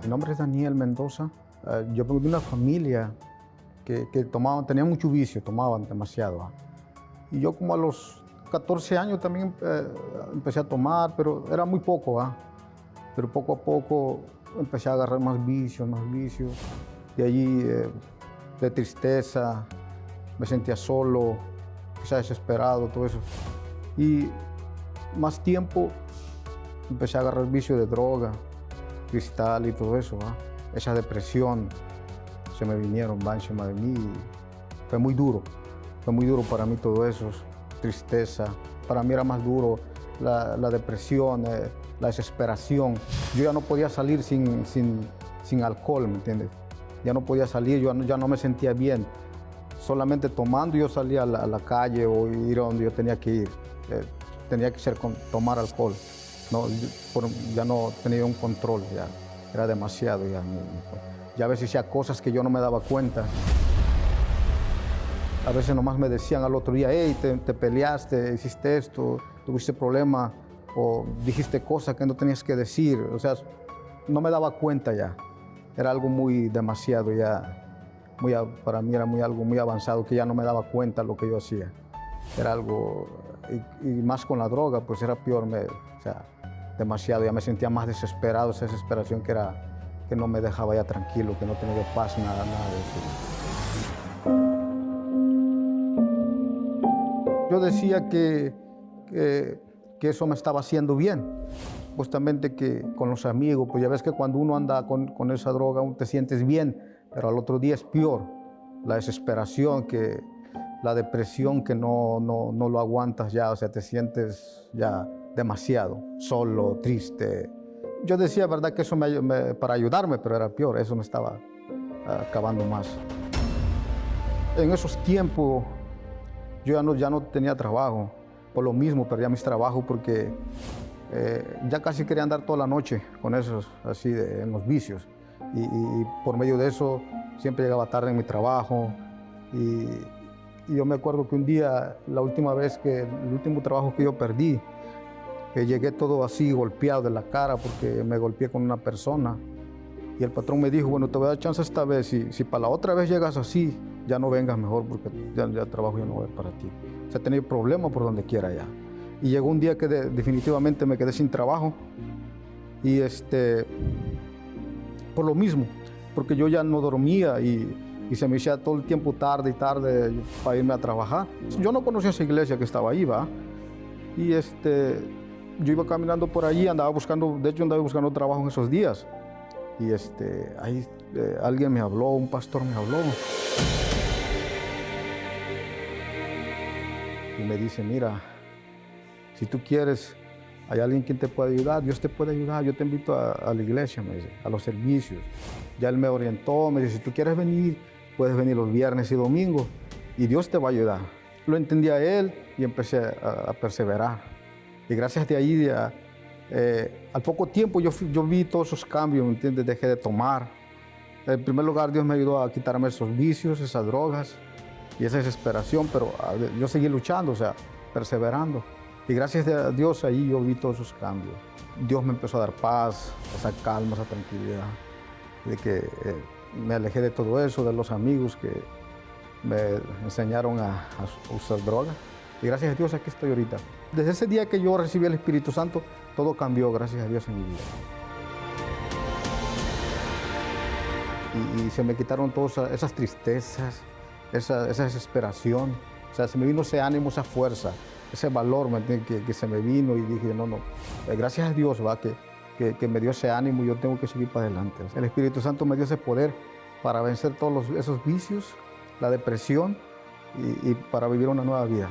Mi nombre es Daniel Mendoza. Yo vengo de una familia que tomaban, tenían mucho vicio, tomaban demasiado. Y yo como a los 14 años también empecé a tomar, pero era muy poco. Pero poco a poco empecé a agarrar más vicios, más vicios. De allí, de tristeza, me sentía solo, quizás desesperado, todo eso. Y más tiempo empecé a agarrar vicio de droga, cristal y todo eso. Esa depresión se me vinieron encima de mí. Fue muy duro para mí todo eso, tristeza. Para mí era más duro la depresión, la desesperación. Yo ya no podía salir sin alcohol, ¿me entiendes? Ya no podía salir, yo ya no me sentía bien. Solamente tomando yo salía a la calle o ir a donde yo tenía que ir. Tenía que ser con tomar alcohol. No, ya no tenía un control, ya era demasiado. Ya a veces hacía cosas que yo no me daba cuenta. A veces nomás me decían al otro día, hey, te peleaste, hiciste esto, tuviste problemas o dijiste cosas que no tenías que decir. O sea, no me daba cuenta ya. Era algo muy demasiado ya. Para mí era algo muy avanzado que ya no me daba cuenta lo que yo hacía. Era algo, y más con la droga, pues era peor, demasiado. Ya me sentía más desesperado, esa desesperación que no me dejaba ya tranquilo, que no tenía paz, nada de eso. Yo decía que eso me estaba haciendo bien, justamente que con los amigos, pues ya ves que cuando uno anda con esa droga te sientes bien, pero al otro día es peor. La desesperación, la depresión que no lo aguantas ya, o sea, te sientes ya demasiado, solo, triste. Yo decía, verdad, que eso para ayudarme, pero era peor, eso me estaba acabando más. En esos tiempos yo ya no tenía trabajo, por lo mismo perdía mis trabajos porque ya casi quería andar toda la noche con esos, así, en los vicios. Y por medio de eso siempre llegaba tarde en mi trabajo. Y yo me acuerdo que un día, el último trabajo que yo perdí, llegué todo así golpeado de la cara porque me golpeé con una persona. Y el patrón me dijo, bueno, te voy a dar chance esta vez, si para la otra vez llegas así, ya no vengas mejor porque ya el trabajo ya no va a haber para ti. O sea, he tenido problemas por donde quiera ya. Y llegó un día que definitivamente me quedé sin trabajo y por lo mismo, porque yo ya no dormía y se me hacía todo el tiempo tarde y tarde para irme a trabajar. Yo no conocía esa iglesia que estaba ahí, y yo iba caminando por allí, andaba buscando trabajo en esos días. Y ahí alguien me habló, un pastor me habló. Y me dice, mira, si tú quieres, hay alguien quien te puede ayudar, Dios te puede ayudar, yo te invito a la iglesia, me dice, a los servicios. Ya él me orientó, me dice, si tú quieres venir, puedes venir los viernes y domingos y Dios te va a ayudar. Lo entendí a él y empecé a perseverar. Y gracias de ahí, al poco tiempo yo vi todos esos cambios, ¿me entiendes? Dejé de tomar. En primer lugar, Dios me ayudó a quitarme esos vicios, esas drogas y esa desesperación, pero yo seguí luchando, perseverando. Y gracias a Dios ahí yo vi todos esos cambios. Dios me empezó a dar paz, esa calma, esa tranquilidad, de que me alejé de todo eso, de los amigos que me enseñaron a usar drogas. Y gracias a Dios aquí estoy ahorita. Desde ese día que yo recibí el Espíritu Santo, todo cambió, gracias a Dios, en mi vida. Y se me quitaron todas esas tristezas, esa desesperación. O sea, se me vino ese ánimo, esa fuerza, ese valor que se me vino y dije, no, gracias a Dios que me dio ese ánimo y yo tengo que seguir para adelante. El Espíritu Santo me dio ese poder para vencer todos esos vicios, la depresión y para vivir una nueva vida.